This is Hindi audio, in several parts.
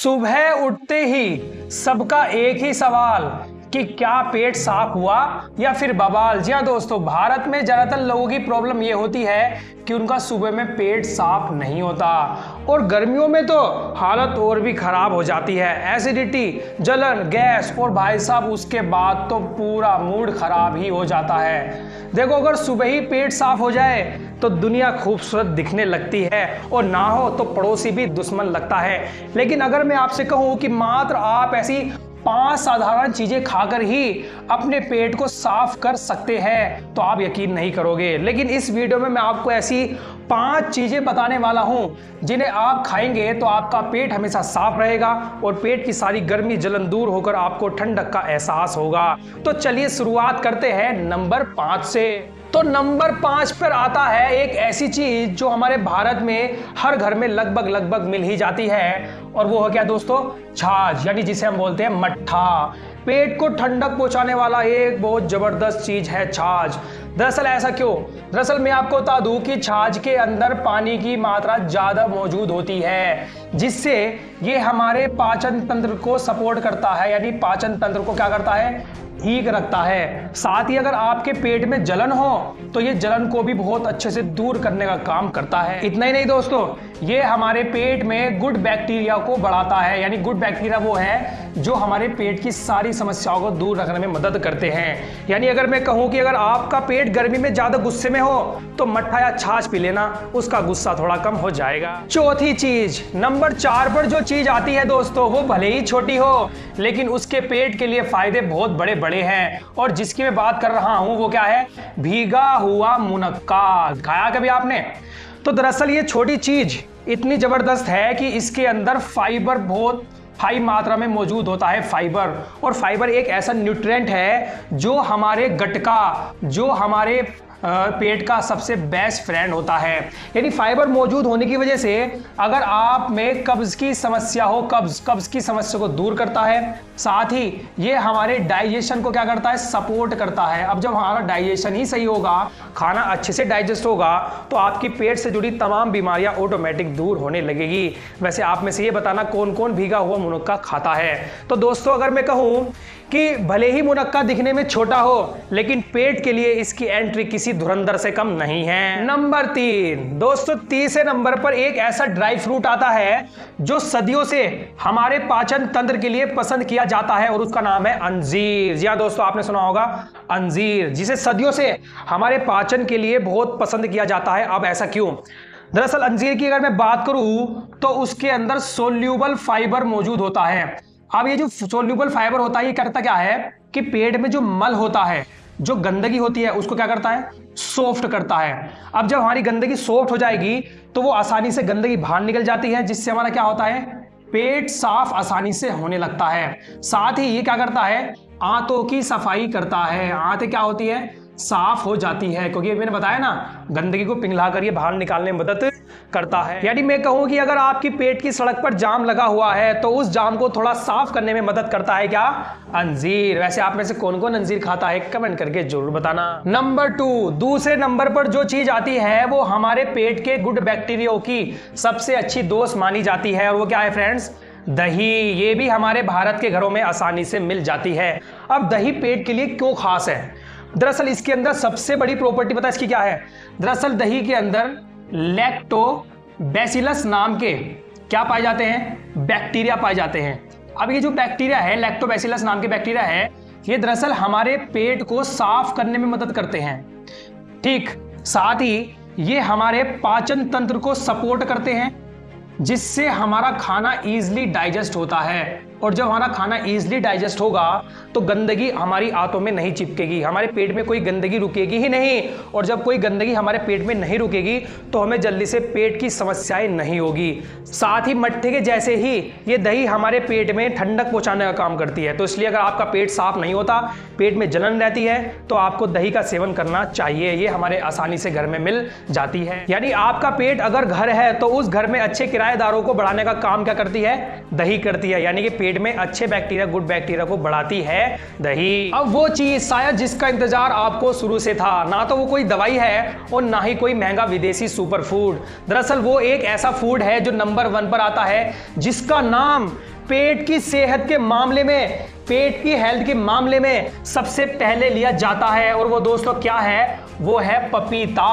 सुबह उठते ही सबका एक ही सवाल कि क्या पेट साफ हुआ या फिर बवाल। जी हाँ दोस्तों, भारत में ज्यादातर लोगों की प्रॉब्लम ये होती है कि उनका सुबह में पेट साफ नहीं होता और गर्मियों में तो हालत और भी खराब हो जाती है। एसिडिटी, जलन, गैस और भाई साहब उसके बाद तो पूरा मूड खराब ही हो जाता है। देखो, अगर सुबह ही पेट साफ हो जाए तो दुनिया खूबसूरत दिखने लगती है और ना हो तो पड़ोसी भी दुश्मन लगता है। लेकिन अगर मैं आपसे कहूं कि मात्र आप ऐसी 5 साधारण चीजें खाकर ही अपने पेट को साफ कर सकते हैं तो आप यकीन नहीं करोगे। लेकिन इस वीडियो में मैं आपको ऐसी 5 चीजें बताने वाला हूं जिन्हें आप खाएंगे तो आपका पेट हमेशा साफ रहेगा और पेट की सारी गर्मी जलन दूर होकर आपको ठंडक का एहसास होगा। तो चलिए शुरुआत करते हैं नंबर 5 से। तो नंबर 5 पर आता है एक ऐसी चीज जो हमारे भारत में हर घर में लगभग मिल ही जाती है और वो है क्या दोस्तों? छाछ, यानी जिसे हम बोलते हैं मट्ठा। पेट को ठंडक पहुंचाने वाला एक बहुत जबरदस्त चीज है छाछ। दरअसल ऐसा क्यों? दरअसल मैं आपको बता दूं कि छाछ के अंदर पानी की मात्रा ज्यादा मौजूद होती है जिससे ये हमारे पाचन तंत्र को सपोर्ट करता है, यानी पाचन तंत्र को क्या करता है? ठीक रखता है। साथ ही अगर आपके पेट में जलन हो तो ये जलन को भी बहुत अच्छे से दूर करने का काम करता है। इतना ही नहीं दोस्तों, ये हमारे पेट में गुड बैक्टीरिया को बढ़ाता है, यानी गुड बैक्टीरिया वो है जो हमारे पेट की सारी समस्याओं को दूर रखने में मदद करते हैं। यानी अगर मैं कहूं कि अगर आपका पेट गर्मी में ज्यादा गुस्से में हो तो मट्ठा या छाछ पी लेना, उसका गुस्सा थोड़ा कम हो जाएगा। चौथी चीज, नंबर 4 पर जो चीज आती है दोस्तों, वो भले ही छोटी हो लेकिन उसके पेट के लिए फायदे बहुत बड़े बड़े हैं और जिसकी मैं बात कर रहा हूं वो क्या है? भीगा हुआ मुनक्का। खाया कभी आपने? तो दरअसल ये छोटी चीज इतनी जबरदस्त है कि इसके अंदर फाइबर बहुत हाई मात्रा में मौजूद होता है। फाइबर, और फाइबर एक ऐसा न्यूट्रिएंट है जो हमारे गट का, जो हमारे पेट का सबसे बेस्ट फ्रेंड होता है। यानी फाइबर मौजूद होने की वजह से अगर आप में कब्ज की समस्या हो, कब्ज की समस्या को दूर करता है। साथ ही ये हमारे डाइजेशन को क्या करता है? सपोर्ट करता है। अब जब हमारा डाइजेशन ही सही होगा, खाना अच्छे से डाइजेस्ट होगा तो आपकी पेट से जुड़ी तमाम बीमारियां ऑटोमेटिक दूर होने लगेगी। वैसे आप में से ये बताना कौन कौन भीगा हुआ मुनक्का खाता है? तो दोस्तों, अगर मैं कहूं कि भले ही मुनक्का दिखने में छोटा हो लेकिन पेट के लिए इसकी एंट्री किसी धुरंधर से कम नहीं है। नंबर 3 दोस्तों, तीसरे नंबर पर एक ऐसा ड्राई फ्रूट आता है जो सदियों से हमारे पाचन तंत्र के लिए पसंद किया जाता है और उसका नाम है अंजीर। जी हाँ दोस्तों, आपने सुना होगा अंजीर, जिसे सदियों से हमारे पाचन के लिए बहुत पसंद किया जाता है। अब ऐसा क्यों? दरअसल अंजीर की अगर मैं बात करूं तो उसके अंदर सोल्यूबल फाइबर मौजूद होता है। अब ये जो सोल्यूबल फाइबर होता है ये करता क्या है कि पेट में जो मल होता है, जो गंदगी होती है, उसको क्या करता है? सॉफ्ट करता है। अब जब हमारी गंदगी सॉफ्ट हो जाएगी तो वो आसानी से गंदगी बाहर निकल जाती है जिससे हमारा क्या होता है? पेट साफ आसानी से होने लगता है। साथ ही ये क्या करता है? आंतों की सफाई करता है। आंतें क्या होती है? साफ हो जाती है, क्योंकि मैंने बताया ना, गंदगी को पिघला कर ये बाहर निकालने में मदद करता है। यानी मैं कहूं कि अगर आपकी पेट की सड़क पर जाम लगा हुआ है तो उस जाम को थोड़ा साफ करने में मदद करता है क्या? अंजीर। वैसे आप में से कौन कौन अंजीर खाता है कमेंट करके जरूर बताना। नंबर 2, दूसरे नंबर पर जो चीज आती है वो हमारे पेट के गुड बैक्टीरिया की सबसे अच्छी दोस्त मानी जाती है और वो क्या है फ्रेंड्स? दही। ये भी हमारे भारत के घरों में आसानी से मिल जाती है। अब दही पेट के लिए क्यों खास है? दरअसल इसके अंदर सबसे बड़ी प्रॉपर्टी पता है इसकी क्या है? दरअसल दही के अंदर लैक्टोबैसिलस नाम के क्या पाए जाते हैं? बैक्टीरिया पाए जाते हैं। अब ये जो बैक्टीरिया है, लैक्टोबैसिलस नाम के बैक्टीरिया है, ये दरअसल हमारे पेट को साफ करने में मदद करते हैं। ठीक, साथ ही ये हमारे पाचन तंत्र को सपोर्ट करते हैं जिससे हमारा खाना इजीली डाइजेस्ट होता है। और जब हमारा खाना इजीली डाइजेस्ट होगा तो गंदगी हमारी आंतों में नहीं चिपकेगी, हमारे पेट में कोई गंदगी रुकेगी ही नहीं। और जब कोई गंदगी हमारे पेट में नहीं रुकेगी तो हमें जल्दी से पेट की समस्याएं नहीं होगी। साथ ही मट्ठे के जैसे ही ये दही हमारे पेट में ठंडक पहुंचाने का काम करती है। तो इसलिए अगर आपका पेट साफ नहीं होता, पेट में जलन रहती है, तो आपको दही का सेवन करना चाहिए। ये हमारे आसानी से घर में मिल जाती है। यानी आपका पेट अगर घर है तो उस घर में अच्छे किराएदारों को बढ़ाने का काम क्या करती है? दही करती है। यानी कि पेट में अच्छे बैक्टीरिया, गुड बैक्टीरिया को बढ़ाती है दही। अब वो चीज शायद जिसका इंतजार आपको शुरू से था, ना तो वो कोई दवाई है और ना ही कोई महंगा विदेशी सुपर फूड। दरअसल वो एक ऐसा फूड है जो नंबर 1 पर आता है जिसका नाम पेट की सेहत के मामले में, पेट की हेल्थ के मामले में सबसे पहले लिया जाता है, और वो दोस्तों क्या है, वो है पपीता।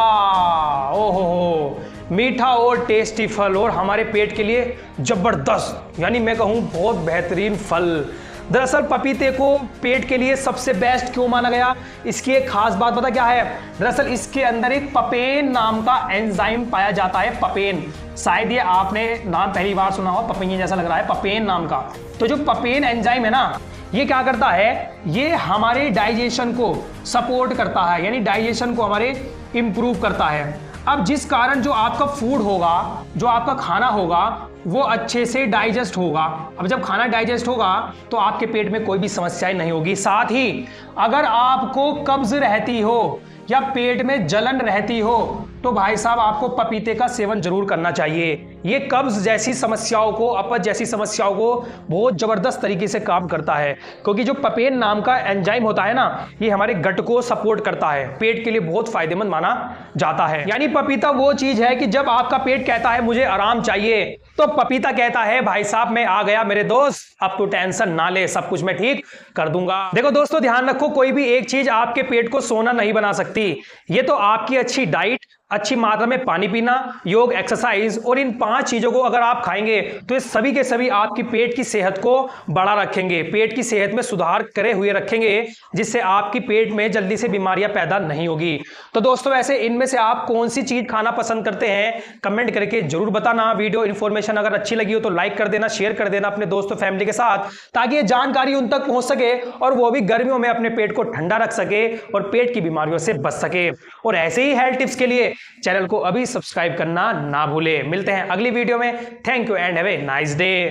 ओहो, मीठा और टेस्टी फल, और हमारे पेट के लिए जबरदस्त, यानी मैं कहूं बहुत बेहतरीन फल। दरअसल पपीते को पेट के लिए सबसे बेस्ट क्यों माना गया, इसकी एक खास बात पता क्या है। दरअसल इसके अंदर एक पपेन नाम का एंजाइम पाया जाता है। पपेन, शायद ये आपने नाम पहली बार सुना हो, पपैया जैसा लग रहा है, पपेन नाम का। तो जो पपेन एंजाइम है ना, ये क्या करता है, ये हमारे डाइजेशन को सपोर्ट करता है, यानी डाइजेशन को हमारे इंप्रूव करता है। अब जिस कारण जो आपका फूड होगा, जो आपका खाना होगा, वो अच्छे से डाइजेस्ट होगा। अब जब खाना डाइजेस्ट होगा तो आपके पेट में कोई भी समस्याएं नहीं होगी। साथ ही अगर आपको कब्ज रहती हो या पेट में जलन रहती हो तो भाई साहब आपको पपीते का सेवन जरूर करना चाहिए। ये कब्ज जैसी समस्याओं को, अपच जैसी समस्याओं को बहुत जबरदस्त तरीके से काम करता है, क्योंकि जो पपेन नाम का एंजाइम होता है ना, ये हमारे गट को सपोर्ट करता है, पेट के लिए बहुत फायदेमंद माना जाता है। यानी पपीता वो चीज है कि जब आपका पेट कहता है मुझे आराम चाहिए, तो पपीता कहता है भाई साहब मैं आ गया मेरे दोस्त, अब तू टेंशन ना ले, सब कुछ मैं ठीक कर दूंगा। देखो दोस्तों, ध्यान रखो, कोई भी एक चीज आपके पेट को सोना नहीं बना सकती। ये तो आपकी अच्छी डाइट, अच्छी मात्रा में पानी पीना, योग, एक्सरसाइज, और इन 5 चीजों को अगर आप खाएंगे तो ये सभी के सभी आपकी पेट की सेहत को बढ़ा रखेंगे, पेट की सेहत में सुधार करे हुए रखेंगे, जिससे आपकी पेट में जल्दी से बीमारियां पैदा नहीं होगी। तो दोस्तों, वैसे इनमें से आप कौन सी चीज खाना पसंद करते हैं, कमेंट करके जरूर बताना। वीडियो इन्फॉर्मेशन अगर अच्छी लगी हो तो लाइक कर देना, शेयर कर देना अपने दोस्तों फैमिली के साथ, ताकि ये जानकारी उन तक पहुंच सके और वो भी गर्मियों में अपने पेट को ठंडा रख सके और पेट की बीमारियों से बच सके। और ऐसे ही हेल्थ टिप्स के लिए चैनल को अभी सब्सक्राइब करना ना भूले। मिलते हैं अगली वीडियो में। Thank you and have a nice day.